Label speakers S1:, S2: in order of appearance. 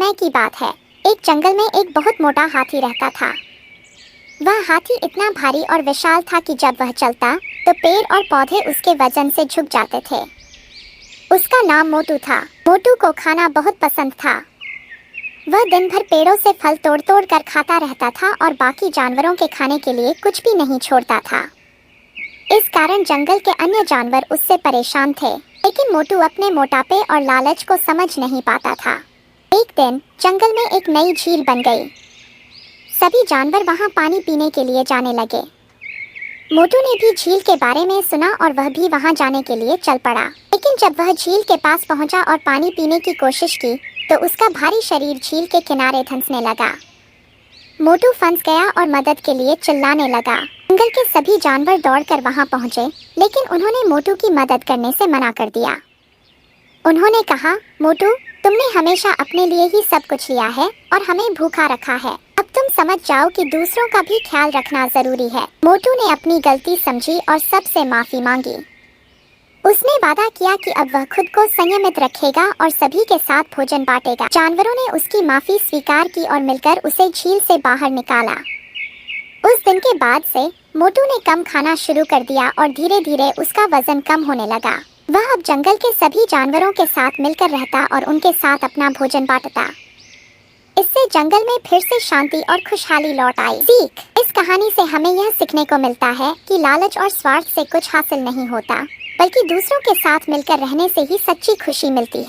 S1: समय की बात है। एक जंगल में एक बहुत मोटा हाथी रहता था। वह हाथी इतना भारी और विशाल था कि जब वह चलता तो पेड़ और पौधे उसके वजन से झुक जाते थे। उसका नाम मोटू था। मोटू को खाना बहुत पसंद था। वह दिन भर पेड़ों से फल तोड़ तोड़ कर खाता रहता था और बाकी जानवरों के खाने के लिए कुछ भी नहीं छोड़ता था। इस कारण जंगल के अन्य जानवर उससे परेशान थे, लेकिन मोटू अपने मोटापे और लालच को समझ नहीं पाता था। एक दिन जंगल में एक नई झील बन गई। सभी जानवर वहां पानी पीने के लिए जाने लगे। मोटू ने भी झील के बारे में सुना और वह भी वहां जाने के लिए चल पड़ा। लेकिन जब वह झील के पास पहुंचा और पानी पीने की कोशिश की तो उसका भारी शरीर झील के किनारे धंसने लगा। मोटू फंस गया और मदद के लिए चिल्लाने लगा। जंगल के सभी जानवर दौड़कर वहां पहुंचे, लेकिन उन्होंने मोटू की मदद करने से मना कर दिया। उन्होंने कहा, मोटू, तुमने हमेशा अपने लिए ही सब कुछ लिया है और हमें भूखा रखा है। अब तुम समझ जाओ कि दूसरों का भी ख्याल रखना जरूरी है। मोटू ने अपनी गलती समझी और सबसे माफी मांगी। उसने वादा किया कि अब वह खुद को संयमित रखेगा और सभी के साथ भोजन बांटेगा। जानवरों ने उसकी माफी स्वीकार की और मिलकर उसे झील से बाहर निकाला। उस दिन के बाद से मोटू ने कम खाना शुरू कर दिया और धीरे धीरे उसका वजन कम होने लगा। वह अब जंगल के सभी जानवरों के साथ मिलकर रहता और उनके साथ अपना भोजन बांटता। इससे जंगल में फिर से शांति और खुशहाली लौट आई। सीख: इस कहानी से हमें यह सीखने को मिलता है कि लालच और स्वार्थ से कुछ हासिल नहीं होता, बल्कि दूसरों के साथ मिलकर रहने से ही सच्ची खुशी मिलती है।